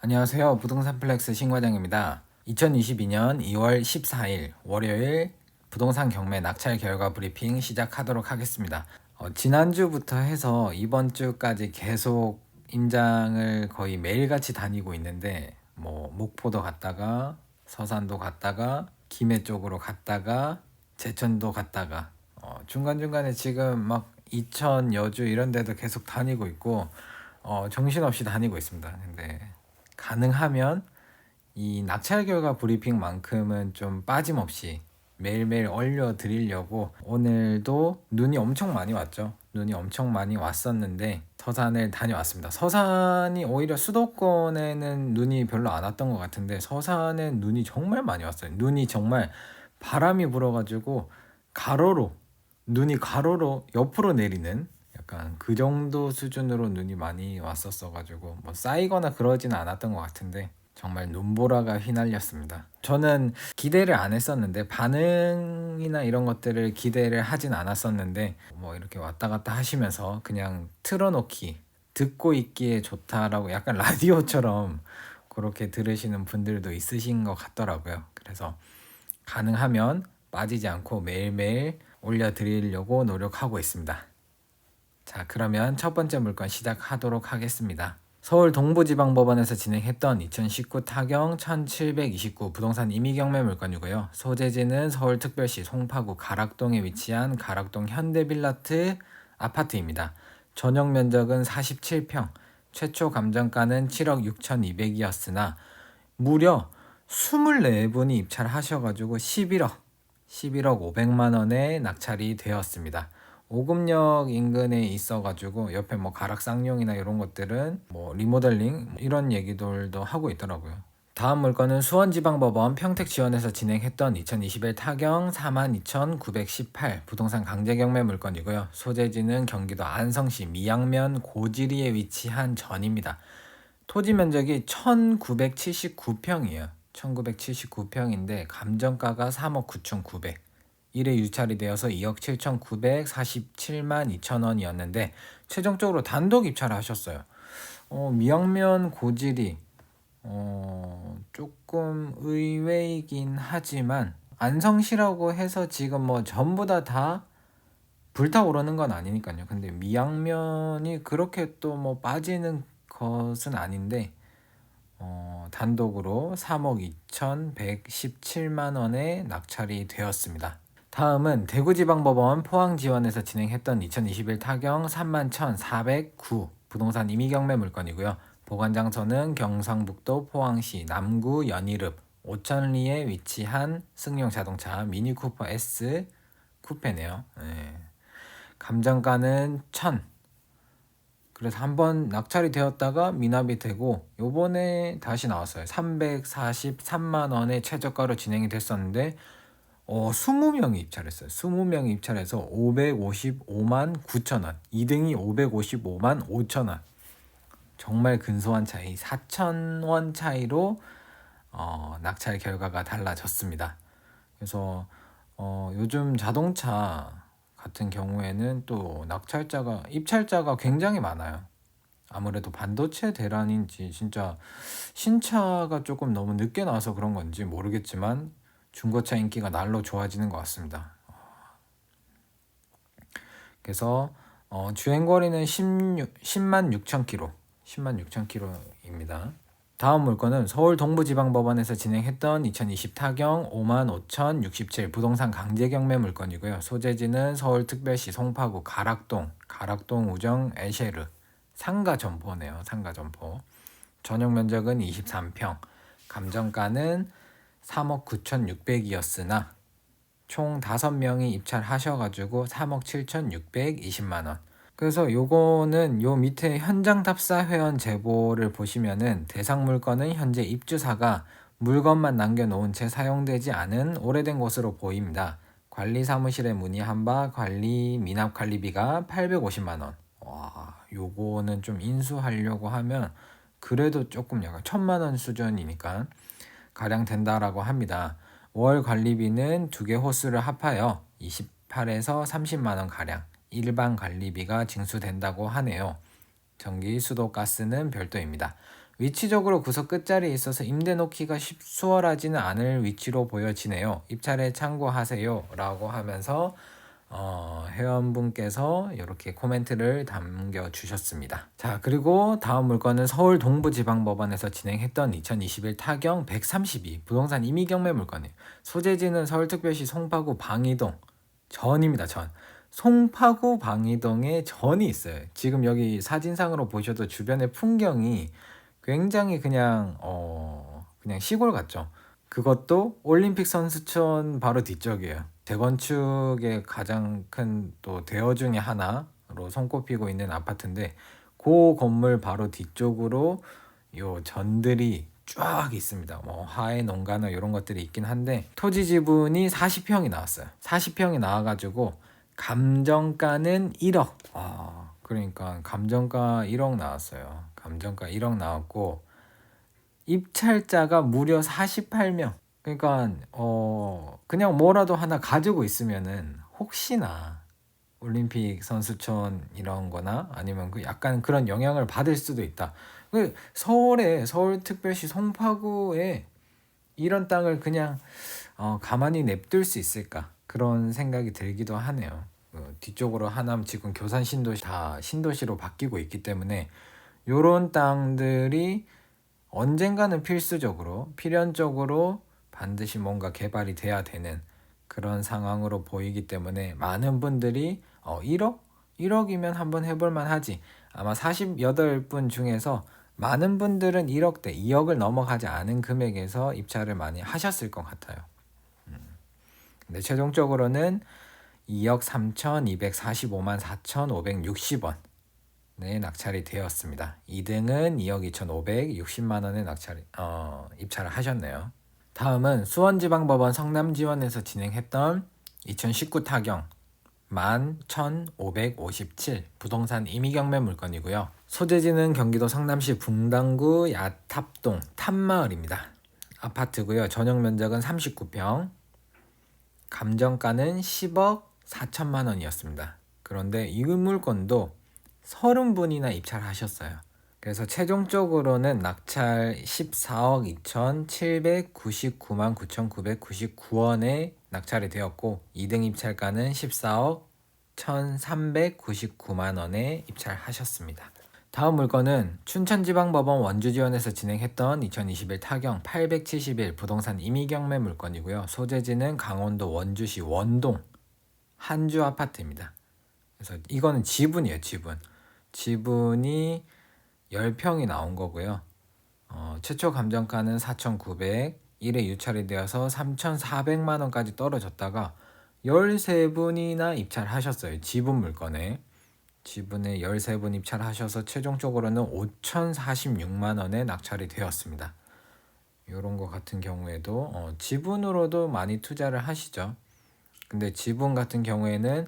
안녕하세요. 부동산 플렉스 신과장입니다. 2022년 2월 14일 월요일 부동산 경매 낙찰 결과 브리핑 시작하도록 하겠습니다. 지난주부터 해서 이번 주까지 계속 임장을 거의 매일같이 다니고 있는데 목포도 갔다가 서산도 갔다가 김해 쪽으로 갔다가 제천도 갔다가 중간중간에 지금 막 이천, 여주 이런 데도 계속 다니고 있고 정신없이 다니고 있습니다. 근데 가능하면 이 낙찰 결과 브리핑만큼은 좀 빠짐없이 매일매일 올려드리려고 오늘도 눈이 엄청 많이 왔죠. 눈이 엄청 많이 왔었는데 서산을 다녀왔습니다. 서산이 오히려 수도권에는 눈이 별로 안 왔던 것 같은데 서산엔 눈이 정말 많이 왔어요. 눈이 정말 바람이 불어가지고 가로로 눈이 가로로 옆으로 내리는 약간 그 정도 수준으로 눈이 많이 왔었어가지고 쌓이거나 그러지는 않았던 것 같은데 정말 눈보라가 휘날렸습니다. 저는 기대를 안 했었는데 반응이나 이런 것들을 기대를 하진 않았었는데 이렇게 왔다 갔다 하시면서 그냥 틀어놓기 듣고 있기에 좋다라고 약간 라디오처럼 그렇게 들으시는 분들도 있으신 것 같더라고요. 그래서 가능하면 빠지지 않고 매일매일 올려드리려고 노력하고 있습니다. 자, 그러면 첫 번째 물건 시작하도록 하겠습니다. 서울 동부지방법원에서 진행했던 2019 타경 1729 부동산 임의경매 물건이고요. 소재지는 서울특별시 송파구 가락동에 위치한 가락동 현대빌라트 아파트입니다. 전용 면적은 47평, 최초 감정가는 7억 6,200이었으나 무려 24분이 입찰하셔가지고 11억 500만 원에 낙찰이 되었습니다. 오금역 인근에 있어가지고 옆에 가락 쌍용이나 이런 것들은 리모델링 이런 얘기들도 하고 있더라고요. 다음 물건은 수원지방법원 평택지원에서 진행했던 2021 타경 42,918 부동산 강제경매 물건이고요. 소재지는 경기도 안성시 미양면 고지리에 위치한 전입니다. 토지 면적이 1979평이에요. 1979평인데 감정가가 3억 9,900. 1회 유찰이 되어서 2억 7,947만 2천 원이었는데 최종적으로 단독 입찰을 하셨어요. 미양면 고지리 조금 의외이긴 하지만 안성시라고 해서 지금 전부 다 불타오르는 건 아니니까요. 근데 미양면이 그렇게 또 빠지는 것은 아닌데 단독으로 3억 2,117만 원에 낙찰이 되었습니다. 다음은 대구지방법원 포항지원에서 진행했던 2021 타경 31,409 부동산 임의경매 물건이고요. 보관장소는 경상북도 포항시 남구 연이읍 오천리에 위치한 승용자동차 미니쿠퍼 S 쿠페네요. 네. 감정가는 1,000. 그래서 한번 낙찰이 되었다가 미납이 되고 요번에 다시 나왔어요. 343만 원의 최저가로 진행이 됐었는데 20명이 입찰했어요. 20명이 입찰해서 555만 9천 원. 2등이 555만 5천 원. 정말 근소한 차이, 4천 원 차이로 낙찰 결과가 달라졌습니다. 그래서 요즘 자동차 같은 경우에는 또 입찰자가 굉장히 많아요. 아무래도 반도체 대란인지 진짜 신차가 조금 너무 늦게 나와서 그런 건지 모르겠지만 중고차 인기가 날로 좋아지는 것 같습니다. 그래서 주행거리는 10만 6천 킬로, 10만 6천 킬로입니다. 다음 물건은 서울 동부지방법원에서 진행했던 2020 타경 55,067 부동산 강제경매 물건이고요. 소재지는 서울특별시 송파구 가락동 우정 에쉐르 상가 점포네요. 상가 점포. 전용 면적은 23평. 감정가는 3억 9,600이었으나 총 5명이 입찰하셔가지고 3억 7,620만 원. 그래서 요거는 요 밑에 현장 답사 회원 제보를 보시면은 대상 물건은 현재 입주사가 물건만 남겨놓은 채 사용되지 않은 오래된 것으로 보입니다. 관리사무실에 문의한 바 관리 미납 관리비가 850만 원. 와, 요거는 좀 인수하려고 하면 그래도 조금 약간 1,000만 원 수준이니까 가량 된다라고 합니다. 월 관리비는 2개 호수를 합하여 28에서 30만 원 가량. 일반 관리비가 징수된다고 하네요. 전기, 수도, 가스는 별도입니다. 위치적으로 구석 끝자리에 있어서 임대 놓기가 수월하지는 않을 위치로 보여지네요. 입찰에 참고하세요 라고 하면서 회원분께서 이렇게 코멘트를 남겨주셨습니다. 자, 그리고 다음 물건은 서울 동부지방법원에서 진행했던 2021 타경 132 부동산 임의경매 물건이에요. 소재지는 서울특별시 송파구 방이동 전입니다. 전. 송파구 방이동에 전이 있어요. 지금 여기 사진상으로 보셔도 주변의 풍경이 굉장히 그냥 시골 같죠. 그것도 올림픽 선수촌 바로 뒤쪽이에요. 재건축의 가장 큰 또 대여 중에 하나로 손꼽히고 있는 아파트인데 그 건물 바로 뒤쪽으로 요 전들이 쫙 있습니다. 뭐 하해 농가나 이런 것들이 있긴 한데 토지 지분이 40평이 나왔어요. 40평이 나와가지고 감정가는 1억. 그러니까 감정가 1억 나왔어요. 감정가 1억 나왔고 입찰자가 무려 48명. 그러니까 그냥 뭐라도 하나 가지고 있으면은 혹시나 올림픽 선수촌 이런 거나 아니면 그 약간 그런 영향을 받을 수도 있다. 그 서울특별시 송파구에 이런 땅을 그냥 가만히 냅둘 수 있을까? 그런 생각이 들기도 하네요. 뒤쪽으로 하남 지금 교산 신도시 다 신도시로 바뀌고 있기 때문에 요런 땅들이 언젠가는 필연적으로 반드시 뭔가 개발이 돼야 되는 그런 상황으로 보이기 때문에 많은 분들이 1억? 1억이면 한번 해볼만 하지. 아마 48분 중에서 많은 분들은 1억대, 2억을 넘어가지 않은 금액에서 입찰을 많이 하셨을 것 같아요. 근데 최종적으로는 2억 3,245만 4,560원 네, 낙찰이 되었습니다. 2등은 2억 2,560만 원에 입찰을 하셨네요. 다음은 수원지방법원 성남지원에서 진행했던 2019 타경 11,557 부동산 임의경매 물건이고요. 소재지는 경기도 성남시 붕당구 야탑동 탑마을입니다. 아파트고요. 전용 면적은 39평, 감정가는 10억 4천만 원이었습니다. 그런데 이 물건도 30분이나 입찰하셨어요. 그래서 최종적으로는 낙찰 14억 2,799만 9,999원에 낙찰이 되었고 2등 입찰가는 14억 1,399만 원에 입찰하셨습니다. 다음 물건은 춘천지방법원 원주지원에서 진행했던 2021 타경 871 부동산 임의경매 물건이고요. 소재지는 강원도 원주시 원동 한주 아파트입니다. 그래서 이거는 지분이에요. 지분이 10평이 나온 거고요. 최초 감정가는 4,900, 1회 유찰이 되어서 3,400만 원까지 떨어졌다가 13분이나 입찰하셨어요. 지분 물건에. 지분에 13분 입찰하셔서 최종적으로는 5,046만 원에 낙찰이 되었습니다. 이런 거 같은 경우에도 지분으로도 많이 투자를 하시죠. 근데 지분 같은 경우에는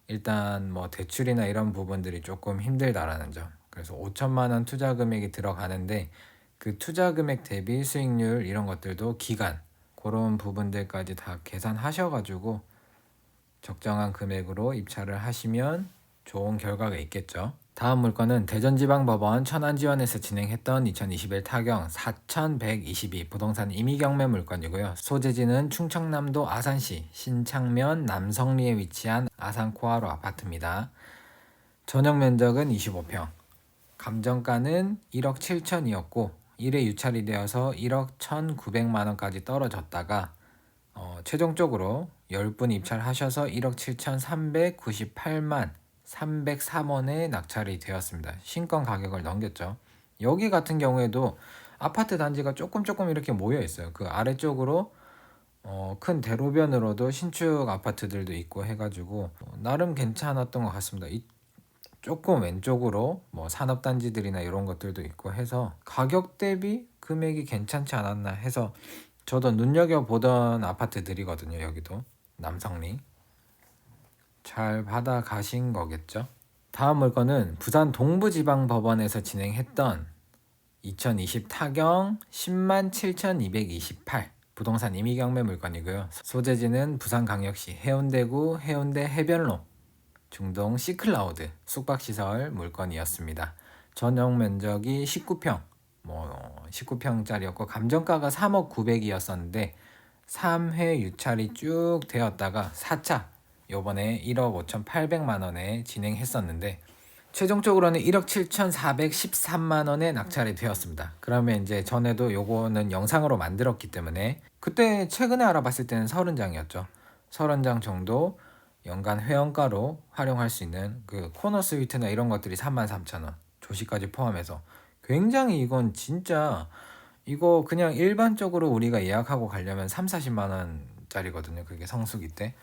일단 뭐 대출이나 이런 부분들이 조금 힘들다라는 점. 그래서 5천만 원 투자 금액이 들어가는데 그 투자 금액 대비 수익률 이런 것들도 기간 그런 부분들까지 다 계산하셔가지고 적정한 금액으로 입찰을 하시면 좋은 결과가 있겠죠. 다음 물건은 대전지방법원 천안지원에서 진행했던 2021 타경 4,122 부동산 임의경매 물건이고요. 소재지는 충청남도 아산시 신창면 남성리에 위치한 아산코아로 아파트입니다. 전용 면적은 25평, 감정가는 1억 7천이었고 1회 유찰이 되어서 1억 1,900만 원까지 떨어졌다가 최종적으로 10분 입찰하셔서 1억 7,398만 303원에 낙찰이 되었습니다. 신권 가격을 넘겼죠. 여기 같은 경우에도 아파트 단지가 조금 이렇게 모여 있어요. 그 아래쪽으로 큰 대로변으로도 신축 아파트들도 있고 해가지고 나름 괜찮았던 것 같습니다. 조금 왼쪽으로 뭐 산업단지들이나 이런 것들도 있고 해서 가격 대비 금액이 괜찮지 않았나 해서 저도 눈여겨보던 아파트들이거든요. 여기도 남성리 잘 받아 가신 거겠죠. 다음 물건은 부산 동부지방법원에서 진행했던 2020 타경 10만 7,228 부동산 임의경매 물건이고요. 소재지는 부산광역시 해운대구 해운대 해변로 중동 시클라우드 숙박시설 물건이었습니다. 전용 면적이 19평, 뭐 19평짜리였고 감정가가 3억 9백이었었는데 3회 유찰이 쭉 되었다가 4차 요번에 1억 5,800만 원에 진행했었는데 최종적으로는 1억 7,413만 원에 낙찰이 되었습니다. 그러면 이제 전에도 요거는 영상으로 만들었기 때문에 그때 최근에 알아봤을 때는 30장이었죠. 30장 정도 연간 회원가로 활용할 수 있는 그 코너 스위트나 이런 것들이 33,000원 조식까지 포함해서 굉장히 이건 진짜 이거 그냥 일반적으로 우리가 예약하고 가려면 3, 40만 원짜리거든요. 그게 성수기 때.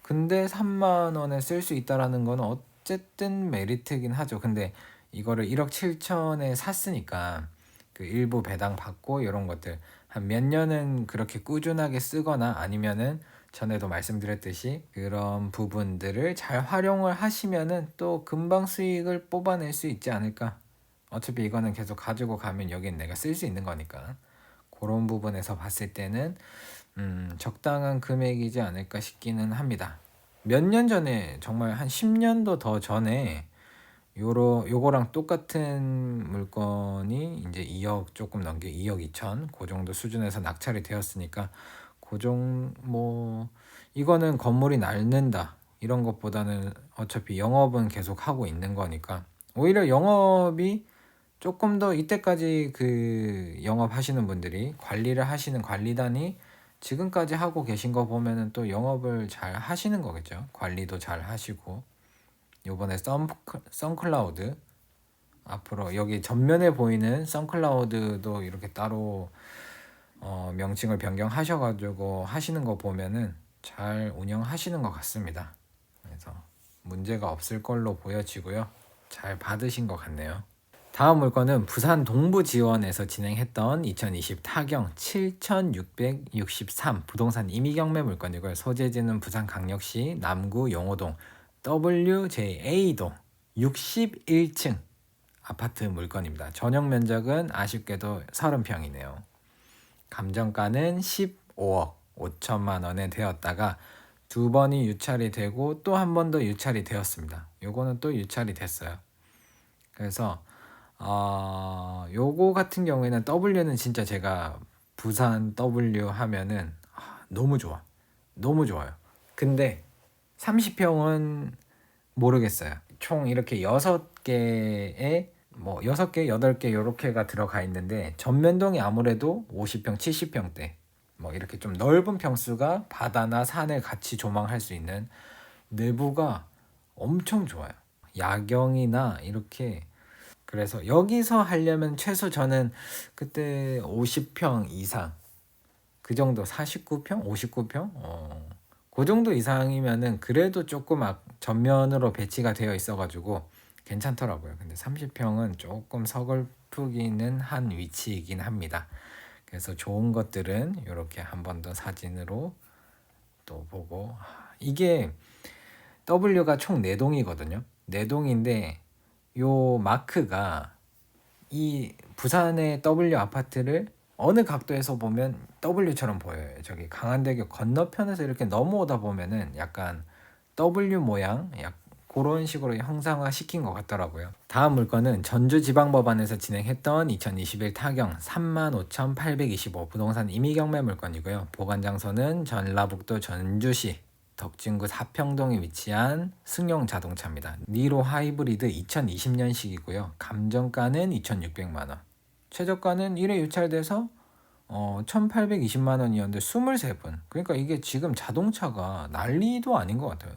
근데 3만 원에 쓸 수 있다라는 건 어쨌든 메리트긴 하죠. 근데 이거를 1억 7천에 샀으니까 그 일부 배당 받고 이런 것들 한 몇 년은 그렇게 꾸준하게 쓰거나 아니면은 전에도 말씀드렸듯이 그런 부분들을 잘 활용을 하시면은 또 금방 수익을 뽑아낼 수 있지 않을까. 어차피 이거는 계속 가지고 가면 여긴 내가 쓸 수 있는 거니까 그런 부분에서 봤을 때는 적당한 금액이지 않을까 싶기는 합니다. 몇 년 전에 정말 한 10년도 더 전에 요거랑 똑같은 물건이 이제 2억 조금 넘게 2억 2천 그 정도 수준에서 낙찰이 되었으니까 뭐 이거는 건물이 낡는다 이런 것보다는 어차피 영업은 계속 하고 있는 거니까 오히려 영업이 조금 더 이때까지 그 영업하시는 분들이 관리를 하시는 관리단이 지금까지 하고 계신 거 보면은 또 영업을 잘 하시는 거겠죠. 관리도 잘 하시고 요번에 선클라우드 앞으로 여기 전면에 보이는 선클라우드도 이렇게 따로 명칭을 변경하셔가지고 하시는 거 보면은 잘 운영하시는 것 같습니다. 그래서 문제가 없을 걸로 보여지고요. 잘 받으신 것 같네요. 다음 물건은 부산 동부지원에서 진행했던 2020 타경 7663 부동산 임의경매 물건이고요. 소재지는 부산광역시 남구 용호동 WJA동 61층 아파트 물건입니다. 전용 면적은 아쉽게도 30평이네요. 감정가는 15억 5천만 원에 되었다가 두 번이 유찰이 되고 또 한 번 더 유찰이 되었습니다. 요거는 또 유찰이 됐어요. 그래서 요거 같은 경우에는 W는 진짜 제가 부산 W 하면은 너무 좋아. 너무 좋아요. 근데 30평은 모르겠어요. 총 이렇게 6개에 뭐 6개, 8개 요렇게가 들어가 있는데 전면동이 아무래도 50평, 70평대 뭐 이렇게 좀 넓은 평수가 바다나 산을 같이 조망할 수 있는 내부가 엄청 좋아요. 야경이나 이렇게 그래서 여기서 하려면 최소 저는 그때 50평 이상 그 정도 49평, 59평 그 정도 이상이면은 그래도 조금 전면으로 배치가 되어 있어가지고 괜찮더라고요. 근데 30평은 조금 서글프기는 한 위치이긴 합니다. 그래서 좋은 것들은 이렇게 한 번 더 사진으로 또 보고 이게 W가 총 4동이거든요. 4동인데 요 마크가 이 부산의 W 아파트를 어느 각도에서 보면 W처럼 보여요. 저기 강한대교 건너편에서 이렇게 넘어오다 보면은 약간 W 모양 그런 식으로 형상화 시킨 것 같더라고요. 다음 물건은 전주지방법원에서 진행했던 2021 타경 35,825 부동산 임의경매 물건이고요. 보관장소는 전라북도 전주시 덕진구 사평동에 위치한 승용 자동차입니다. 니로 하이브리드 2020년식이고요. 감정가는 2,600만 원. 최저가는 1회 유찰돼서 1,820만 원이었는데 23분. 그러니까 이게 지금 자동차가 난리도 아닌 것 같아요.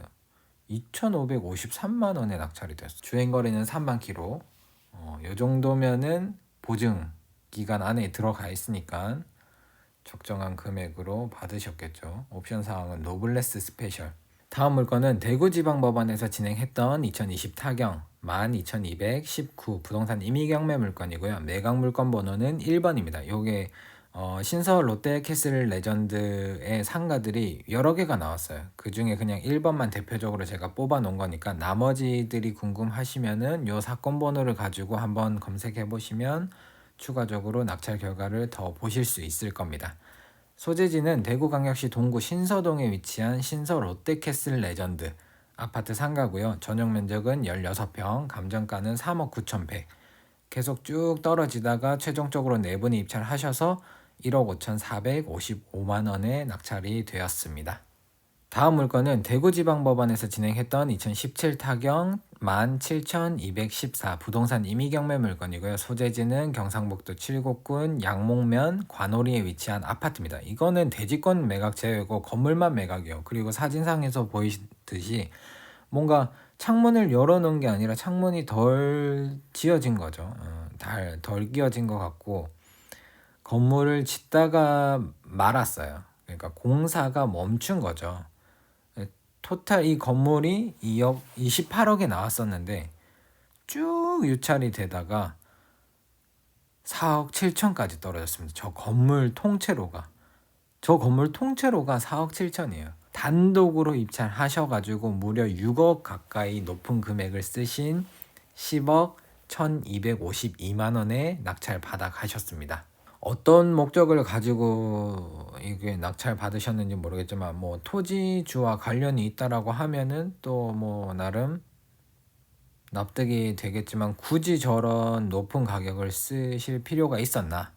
2,553만 원에 낙찰이 됐어. 주행 거리는 3만 킬로. 요 정도면은 보증 기간 안에 들어가 있으니까 적정한 금액으로 받으셨겠죠. 옵션 사항은 노블레스 스페셜. 다음 물건은 대구지방법원에서 진행했던 2020 타경 12,219 부동산 임의경매 물건이고요. 매각 물건 번호는 1번입니다. 요게 신서 롯데캐슬 레전드의 상가들이 여러 개가 나왔어요. 그 중에 그냥 1번만 대표적으로 제가 뽑아 놓은 거니까 나머지들이 궁금하시면은 요 사건 번호를 가지고 한번 검색해 보시면 추가적으로 낙찰 결과를 더 보실 수 있을 겁니다. 소재지는 대구광역시 동구 신서동에 위치한 신서 롯데캐슬 레전드 아파트 상가고요. 전용 면적은 16평, 감정가는 3억 9,100. 계속 쭉 떨어지다가 최종적으로 내분이 입찰하셔서 1억 5,455만 원에 낙찰이 되었습니다. 다음 물건은 대구지방법원에서 진행했던 2017 타경 17,214 부동산 임의경매 물건이고요. 소재지는 경상북도 칠곡군 양목면 관오리에 위치한 아파트입니다. 이거는 대지권 매각 제외고 건물만 매각이요. 그리고 사진상에서 보이듯이 뭔가 창문을 열어놓은 게 아니라 창문이 덜 지어진 거죠. 덜 끼어진 것 같고 건물을 짓다가 말았어요. 그러니까 공사가 멈춘 거죠. 토탈 이 건물이 2억 28억에 나왔었는데 쭉 유찰이 되다가 4억 7천까지 떨어졌습니다. 저 건물 통째로가 4억 7천이에요. 단독으로 입찰하셔가지고 무려 6억 가까이 높은 금액을 쓰신 10억 1252만 원에 낙찰 받아 가셨습니다. 어떤 목적을 가지고 이게 낙찰 받으셨는지 모르겠지만 뭐 토지주와 관련이 있다라고 하면은 또 뭐 나름 납득이 되겠지만 굳이 저런 높은 가격을 쓰실 필요가 있었나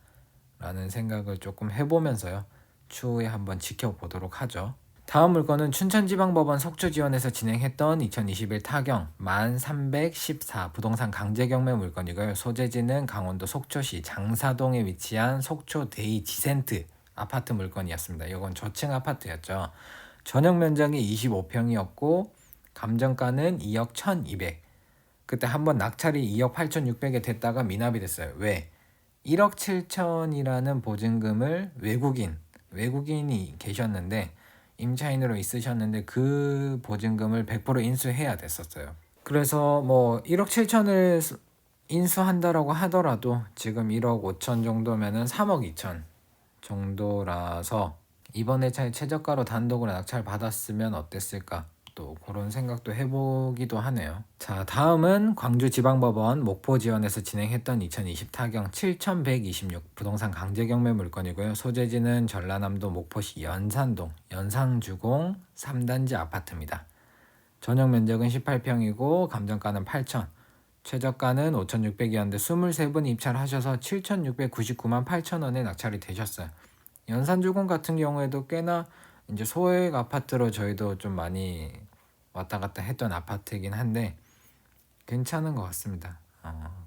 라는 생각을 조금 해보면서요 추후에 한번 지켜보도록 하죠. 다음 물건은 춘천지방법원 속초지원에서 진행했던 2021 타경 1314 부동산 강제경매 물건이고요. 소재지는 강원도 속초시 장사동에 위치한 속초 데이 지센트 아파트 물건이었습니다. 이건 저층 아파트였죠. 전용 면적이 25평이었고 감정가는 2억 1200. 그때 한번 낙찰이 2억 8600에 됐다가 미납이 됐어요. 왜? 1억 7천이라는 보증금을 외국인이 계셨는데 임차인으로 있으셨는데 그 보증금을 100% 인수해야 됐었어요. 그래서 뭐 1억 7천을 인수한다라고 하더라도 지금 1억 5천 정도면은 3억 2천 정도라서 이번에 최저가로 단독으로 낙찰 받았으면 어땠을까? 또 그런 생각도 해보기도 하네요. 자, 다음은 광주지방법원 목포지원에서 진행했던 2020 타경 7126 부동산 강제경매 물건이고요. 소재지는 전라남도 목포시 연산동 연상주공 3단지 아파트입니다. 전용 면적은 18평이고 감정가는 8천, 최저가는 5,600이었는데 23분 입찰하셔서 7,699만 8천 원에 낙찰이 되셨어요. 연산주공 같은 경우에도 꽤나 이제 소액 아파트로 저희도 좀 많이 왔다 갔다 했던 아파트이긴 한데 괜찮은 것 같습니다.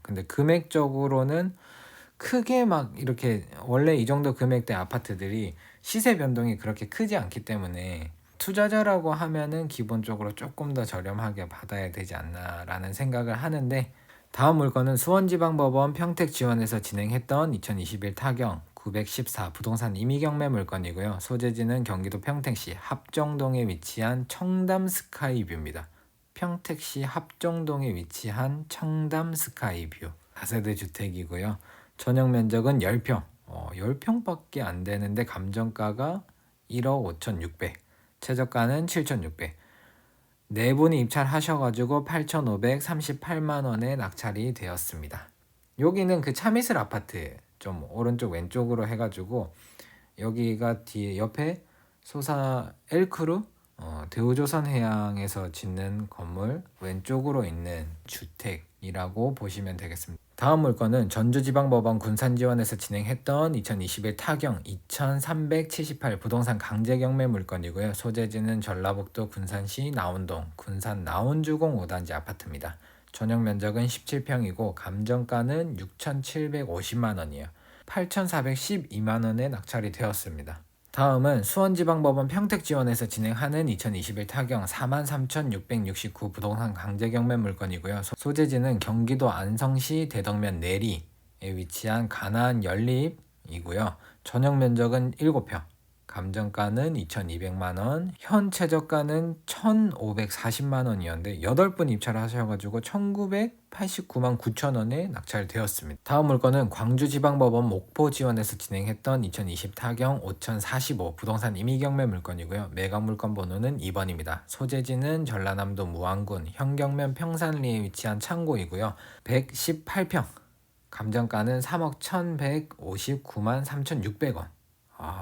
근데 금액적으로는 크게 막 이렇게 원래 이 정도 금액대 아파트들이 시세 변동이 그렇게 크지 않기 때문에 투자자라고 하면은 기본적으로 조금 더 저렴하게 받아야 되지 않나라는 생각을 하는데 다음 물건은 수원지방법원 평택지원에서 진행했던 2021 타경 914 부동산 임의경매 물건이고요. 소재지는 경기도 평택시 합정동에 위치한 청담 스카이뷰입니다. 평택시 합정동에 위치한 청담 스카이뷰 4세대 주택이고요. 전용 면적은 10평 10평밖에 안 되는데 감정가가 1억 5,600 최저가는 7,600 네 분이 입찰하셔가지고 8,538만 원에 낙찰이 되었습니다. 여기는 그 차미슬 아파트 좀 오른쪽 왼쪽으로 해가지고 여기가 뒤에 옆에 소사 엘크루 대우조선해양에서 짓는 건물 왼쪽으로 있는 주택이라고 보시면 되겠습니다. 다음 물건은 전주지방법원 군산지원에서 진행했던 2021 타경 2378 부동산 강제경매 물건이고요. 소재지는 전라북도 군산시 나온동 군산 나온주공 5단지 아파트입니다. 전용 면적은 17평이고 감정가는 6,750만 원이에요. 8,412만 원에 낙찰이 되었습니다. 다음은 수원지방법원 평택지원에서 진행하는 2021 타경 43,669 부동산 강제경매 물건이고요. 소재지는 경기도 안성시 대덕면 내리에 위치한 가나안 연립이고요. 전용 면적은 7평, 감정가는 2,200만 원, 현 최저가는 1,540만 원이었는데 8분 입찰하셔가지고 1,989만 9천 원에 낙찰되었습니다. 다음 물건은 광주지방법원 목포지원에서 진행했던 2020 타경 5,045 부동산 임의경매 물건이고요. 매각 물건 번호는 2번입니다. 소재지는 전라남도 무안군 현경면 평산리에 위치한 창고이고요. 118평, 감정가는 3억 1,159만 3,600원.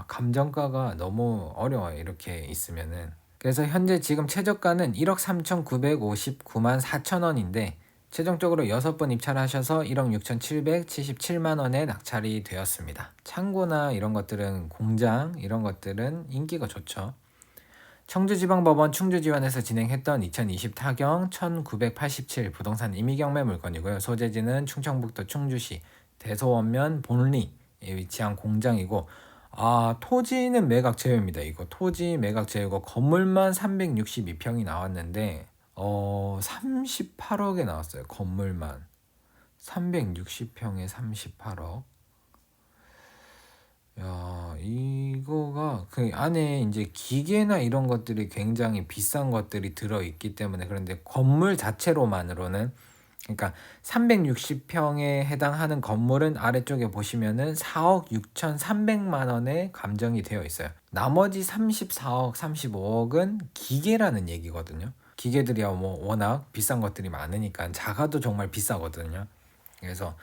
감정가가 너무 어려워요. 이렇게 있으면은. 그래서 현재 지금 최저가는 1억 3,959만 4천 원인데 최종적으로 6번 입찰하셔서 1억 6,777만 원에 낙찰이 되었습니다. 창고나 이런 것들은 공장 이런 것들은 인기가 좋죠. 청주지방법원 충주지원에서 진행했던 2020 타경 1987 부동산 임의경매 물건이고요. 소재지는 충청북도 충주시 대소원면 본리에 위치한 공장이고 토지는 매각 제외입니다. 이거 토지 매각 제외고 건물만 362평이 나왔는데 38억에 나왔어요. 건물만 360평에 38억. 야, 이거가 그 안에 이제 기계나 이런 것들이 굉장히 비싼 것들이 들어 있기 때문에 그런데 건물 자체로만으로는 그러니까 360평에 해당하는 건물은 아래쪽에 보시면은 4억 6,300만 원에 감정이 되어 있어요. 나머지 34억, 35억은 기계라는 얘기거든요. 기계들이야 뭐 워낙 비싼 것들이 많으니까 자가도 정말 비싸거든요. 그래서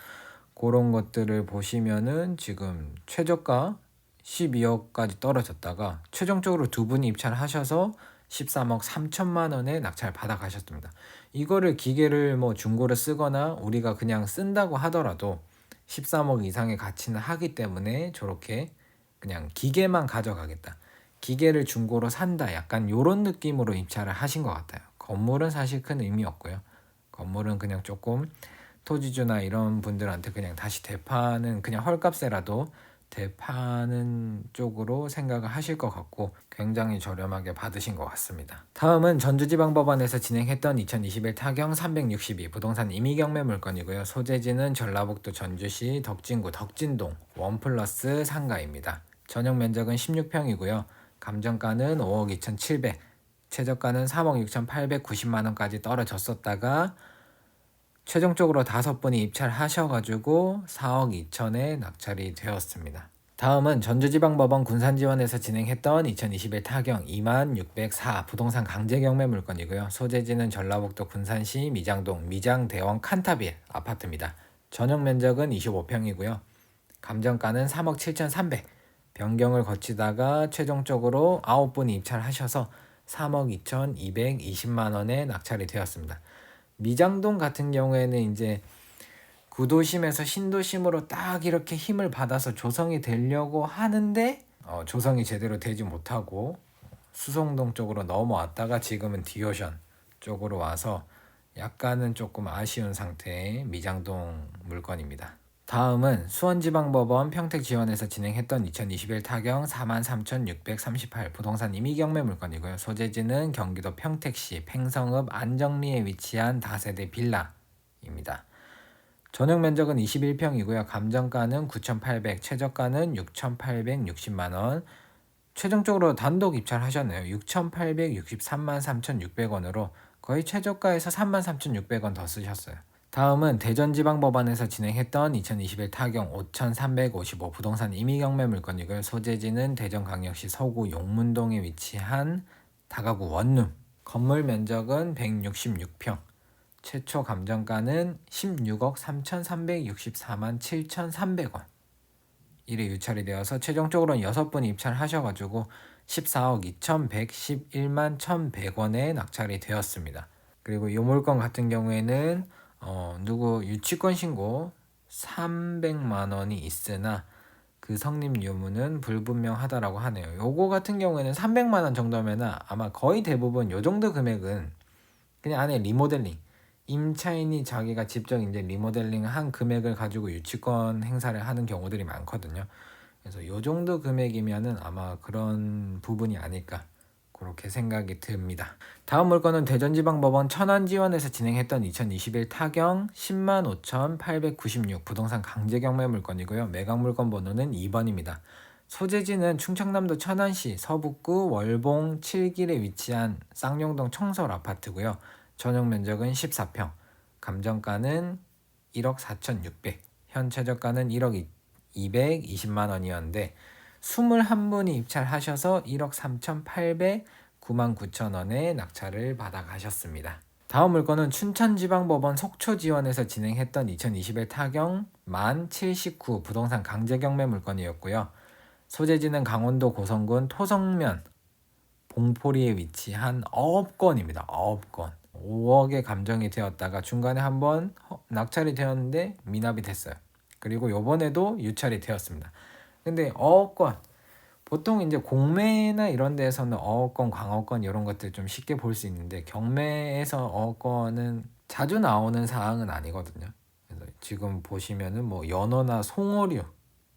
그런 것들을 보시면은 지금 최저가 12억까지 떨어졌다가 최종적으로 두 분이 입찰하셔서 13억 3천만 원에 낙찰 받아 가셨습니다. 이거를 기계를 뭐 중고로 쓰거나 우리가 그냥 쓴다고 하더라도 13억 이상의 가치는 하기 때문에 저렇게 그냥 기계만 가져가겠다. 기계를 중고로 산다. 약간 요런 느낌으로 입찰을 하신 것 같아요. 건물은 사실 큰 의미 없고요. 건물은 그냥 조금 토지주나 이런 분들한테 그냥 다시 되파는 그냥 헐값에라도 되파는 쪽으로 생각을 하실 것 같고 굉장히 저렴하게 받으신 것 같습니다. 다음은 전주지방법원에서 진행했던 2021 타경 362 부동산 임의경매 물건이고요. 소재지는 전라북도 전주시 덕진구 덕진동 원플러스 상가입니다. 전용 면적은 16평이고요. 감정가는 5억 2,700, 최저가는 3억 6,890만 원까지 떨어졌었다가 최종적으로 5분이 입찰하셔가지고 4억 2천에 낙찰이 되었습니다. 다음은 전주지방법원 군산지원에서 진행했던 2021 타경 2604 부동산 강제경매 물건이고요. 소재지는 전라북도 군산시 미장동 미장대원 칸타빌 아파트입니다. 전용 면적은 25평이고요. 감정가는 3억 7,300, 변경을 거치다가 최종적으로 9분이 입찰하셔서 3억 2,220만 원에 낙찰이 되었습니다. 미장동 같은 경우에는 이제 구도심에서 신도심으로 딱 이렇게 힘을 받아서 조성이 되려고 하는데 조성이 제대로 되지 못하고 수성동 쪽으로 넘어왔다가 지금은 디오션 쪽으로 와서 약간은 조금 아쉬운 상태의 미장동 물건입니다. 다음은 수원지방법원 평택지원에서 진행했던 2021 타경 43,638 부동산 임의경매 물건이고요. 소재지는 경기도 평택시 팽성읍 안정리에 위치한 다세대 빌라입니다. 전용 면적은 21평이고요. 감정가는 9,800, 최저가는 6,860만 원. 최종적으로 단독 입찰하셨네요. 6,863만 3,600원으로 거의 최저가에서 33,600원 더 쓰셨어요. 다음은 대전지방법원에서 진행했던 2021 타경 5,355 부동산 임의경매 물건이고요. 소재지는 대전광역시 서구 용문동에 위치한 다가구 원룸. 건물 면적은 166평. 최초 감정가는 16억 3,364만 7,300원. 이래 유찰이 되어서 최종적으로는 6분이 입찰하셔가지고 14억 2,111만 1,100원에 낙찰이 되었습니다. 그리고 이 물건 같은 경우에는 누구 유치권 신고 300만 원이 있으나 그 성립 유무는 불분명하다라고 하네요. 요거 같은 경우에는 300만 원 정도면 아마 거의 대부분 요 정도 금액은 그냥 안에 리모델링 임차인이 자기가 직접 이제 리모델링 한 금액을 가지고 유치권 행사를 하는 경우들이 많거든요. 그래서 요 정도 금액이면은 아마 그런 부분이 아닐까 그렇게 생각이 듭니다. 다음 물건은 대전지방법원 천안지원에서 진행했던 2021 타경 105,896 부동산 강제경매 물건이고요. 매각 물건 번호는 2번입니다. 소재지는 충청남도 천안시 서북구 월봉 7길에 위치한 쌍용동 청설 아파트고요. 전용 면적은 14평, 감정가는 1억 4,600, 현 최저가는 1억 220만 원이었는데 21분이 입찰하셔서 1억 3,800, 9만 9천 원에 낙찰을 받아 가셨습니다. 다음 물건은 춘천지방법원 속초지원에서 진행했던 2021 타경 1079 부동산 강제경매 물건이었고요. 소재지는 강원도 고성군 토성면 봉포리에 위치한 어업권입니다. 어업권. 5억에 감정이 되었다가 중간에 한번 낙찰이 되었는데 미납이 됐어요. 그리고 요번에도 유찰이 되었습니다. 근데 어업권 보통 이제 공매나 이런 데에서는 어업권, 광업권 이런 것들 좀 쉽게 볼 수 있는데 경매에서 어업권은 자주 나오는 사항은 아니거든요. 그래서 지금 보시면은 뭐 연어나 송어류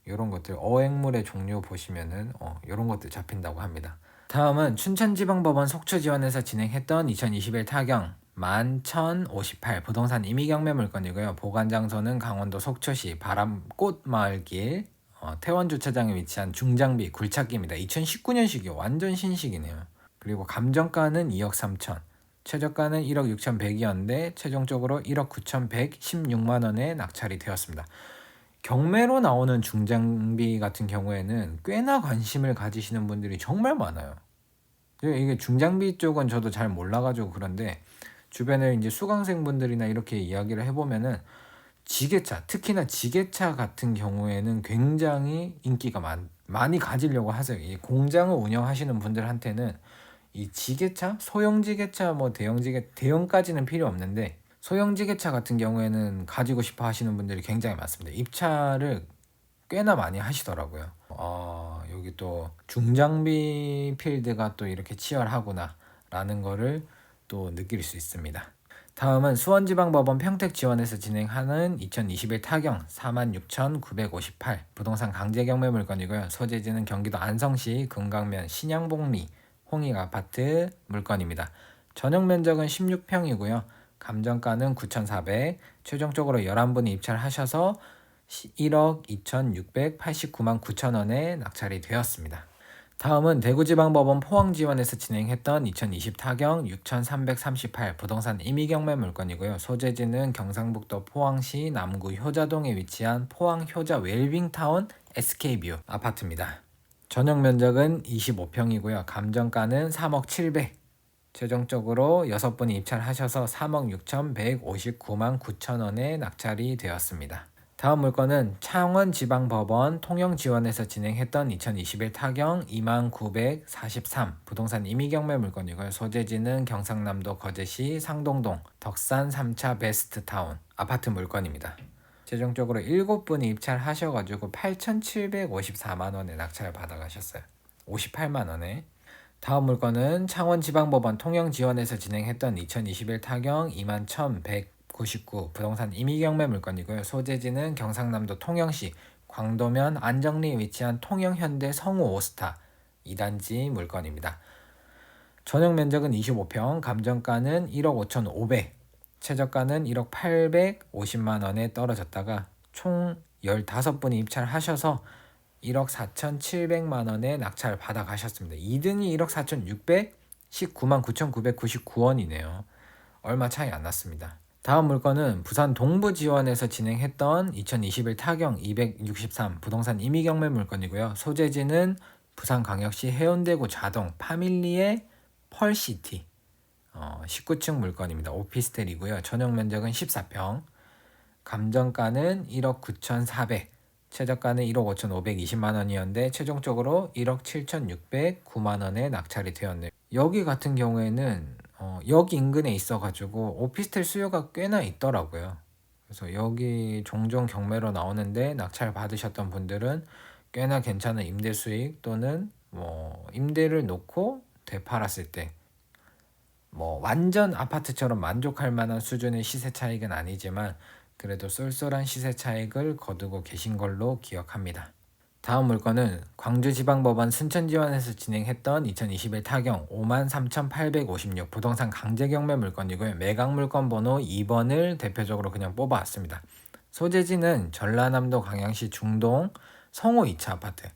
이런 것들 어획물의 종류 보시면은 이런 것들 잡힌다고 합니다. 다음은 춘천지방법원 속초지원에서 진행했던 2021 타경 11,058 부동산 임의경매 물건이고요. 보관 장소는 강원도 속초시 바람꽃마을길 태원 주차장에 위치한 중장비 굴착기입니다. 2019년식이요. 완전 신식이네요. 그리고 감정가는 2억 3천, 최저가는 1억 6,100이었는데 최종적으로 1억 9,116만 원에 낙찰이 되었습니다. 경매로 나오는 중장비 같은 경우에는 꽤나 관심을 가지시는 분들이 정말 많아요. 이게 중장비 쪽은 저도 잘 몰라가지고 그런데 주변에 이제 수강생 분들이나 이렇게 이야기를 해보면은 지게차, 특히나 지게차 같은 경우에는 굉장히 인기가 많이 가지려고 하세요. 이 공장을 운영하시는 분들한테는 이 지게차, 소형 지게차, 뭐 대형까지는 필요 없는데 소형 지게차 같은 경우에는 가지고 싶어 하시는 분들이 굉장히 많습니다. 입찰을 꽤나 많이 하시더라고요. 여기 또 중장비 필드가 또 이렇게 치열하구나 라는 거를 또 느낄 수 있습니다. 다음은 수원지방법원 평택지원에서 진행하는 2021 타경 46,958 부동산 강제경매 물건이고요. 소재지는 경기도 안성시 금강면 신양복리 홍익 아파트 물건입니다. 전용 면적은 16평이고요. 감정가는 9,400, 최종적으로 11분이 입찰하셔서 1억 2,689만 9천 원에 낙찰이 되었습니다. 다음은 대구지방법원 포항지원에서 진행했던 2020 타경 6,338 부동산 임의경매 물건이고요. 소재지는 경상북도 포항시 남구 효자동에 위치한 포항 효자 웰빙타운 SK뷰 아파트입니다. 전용 면적은 25평이고요. 감정가는 3억 700, 최종적으로 6분이 입찰하셔서 3억 6,159만 9천 원에 낙찰이 되었습니다. 다음 물건은 창원지방법원 통영지원에서 진행했던 2021 타경 2943 부동산 임의경매 물건이고요. 소재지는 경상남도 거제시 상동동 덕산 3차 베스트타운 아파트 물건입니다. 최종적으로 7분이 입찰하셔가지고 8,754만 원에 낙찰 받아가셨어요. 58만 원에. 다음 물건은 창원지방법원 통영지원에서 진행했던 2021 타경 21,199 부동산 임의경매 물건이고요. 소재지는 경상남도 통영시 광도면 안정리에 위치한 통영현대 성우 오스타 2단지 물건입니다. 전용 면적은 25평, 감정가는 1억 5,500, 최저가는 1억 850만 원에 떨어졌다가 총 15분이 입찰하셔서 1억 4,700만 원에 낙찰 받아 가셨습니다. 2등이 1억 4,619만 9,999원이네요. 얼마 차이 안 났습니다. 다음 물건은 부산 동부지원에서 진행했던 2021 타경 263 부동산 임의경매 물건이고요. 소재지는 부산광역시 해운대구 자동 파밀리의 펄시티 19층 물건입니다. 오피스텔이고요. 전용 면적은 14평, 감정가는 1억 9,400, 최저가는 1억 5,520만 원이었는데 최종적으로 1억 7,609만 원에 낙찰이 되었네요. 여기 같은 경우에는 여기 인근에 있어가지고 오피스텔 수요가 꽤나 있더라고요. 그래서 여기 종종 경매로 나오는데 낙찰 받으셨던 분들은 꽤나 괜찮은 임대 수익 또는 뭐 임대를 놓고 되팔았을 때 뭐 완전 아파트처럼 만족할 만한 수준의 시세 차익은 아니지만 그래도 쏠쏠한 시세 차익을 거두고 계신 걸로 기억합니다. 다음 물건은 광주지방법원 순천지원에서 진행했던 2021 타경 53,856 부동산 강제경매 물건이고요. 매각 물건 번호 2번을 대표적으로 그냥 뽑아왔습니다. 소재지는 전라남도 광양시 중동 성호 2차 아파트.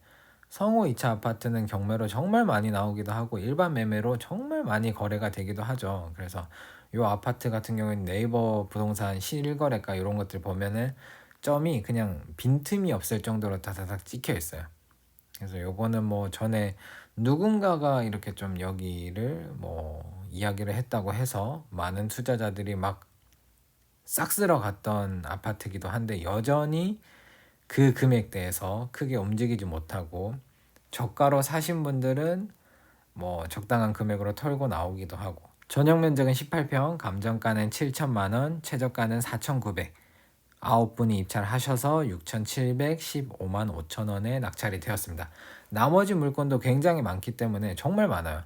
성호 2차 아파트는 경매로 정말 많이 나오기도 하고 일반 매매로 정말 많이 거래가 되기도 하죠. 그래서 이 아파트 같은 경우에는 네이버 부동산 실거래가 이런 것들 보면은 점이 그냥 빈틈이 없을 정도로 다다닥 찍혀 있어요. 그래서 요거는 뭐 전에 누군가가 이렇게 좀 여기를 뭐 이야기를 했다고 해서 많은 투자자들이 막 싹 쓸어 갔던 아파트기도 한데 여전히 그 금액대에서 크게 움직이지 못하고 저가로 사신 분들은 뭐 적당한 금액으로 털고 나오기도 하고 전용 면적은 18평, 감정가는 7천만 원, 최저가는 4,900. 9분이 입찰하셔서 6,715만 5천 원에 낙찰이 되었습니다. 나머지 물건도 굉장히 많기 때문에 정말 많아요.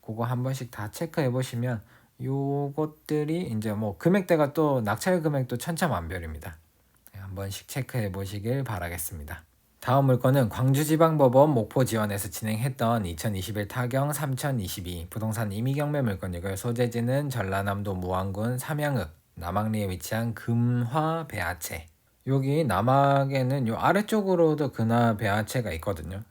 그거 한 번씩 다 체크해 보시면 요것들이 이제 뭐 금액대가 또 낙찰 금액도 천차만별입니다. 한 번씩 체크해 보시길 바라겠습니다. 다음 물건은 광주지방법원 목포지원에서 진행했던 2021 타경 3022 부동산 임의경매 물건이고요. 소재지는 전라남도 무안군 삼양읍 남항리에 위치한 금화 배아채. 여기 남항에는 요 아래쪽으로도 근화 배아채가 있거든요.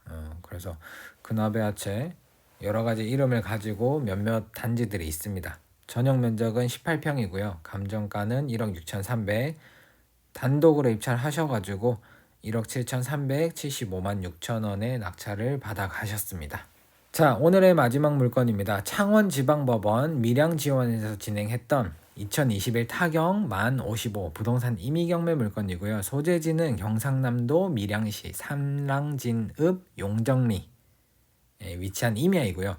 그래서 근화 배아채 여러 가지 이름을 가지고 몇몇 단지들이 있습니다. 전용 면적은 18평이고요. 감정가는 1억 6,300. 단독으로 입찰하셔가지고 1억 7,375만 6천 원의 낙찰을 받아 가셨습니다. 자, 오늘의 마지막 물건입니다. 창원지방법원 밀양지원에서 진행했던 2021 타경 만 55 부동산 임의경매 물건이고요. 소재지는 경상남도 밀양시 삼랑진읍 용정리에 위치한 임야이고요.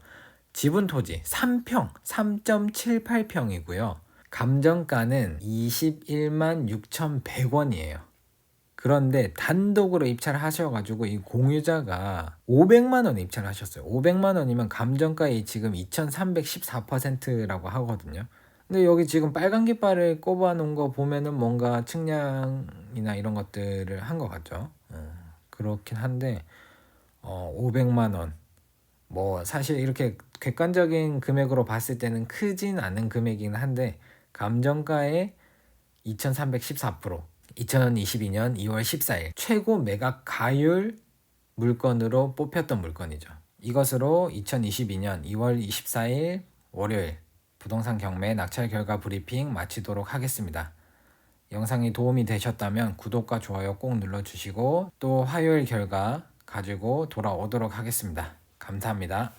지분 토지 3평, 3.78평이고요. 감정가는 21만 6,100원이에요. 그런데 단독으로 입찰을 하셔가지고 이 공유자가 500만 원 입찰을 하셨어요. 500만 원이면 감정가의 지금 2,314%라고 하거든요. 근데 여기 지금 빨간 깃발을 꼽아 놓은 거 보면은 뭔가 측량이나 이런 것들을 한 것 같죠. 그렇긴 한데 500만 원. 뭐 사실 이렇게 객관적인 금액으로 봤을 때는 크진 않은 금액이긴 한데 감정가의 2314%, 2022년 2월 14일 최고 매각 가율 물건으로 뽑혔던 물건이죠. 이것으로 2022년 2월 24일 월요일 부동산 경매 낙찰 결과 브리핑 마치도록 하겠습니다. 영상이 도움이 되셨다면 구독과 좋아요 꼭 눌러주시고 또 화요일 결과 가지고 돌아오도록 하겠습니다. 감사합니다.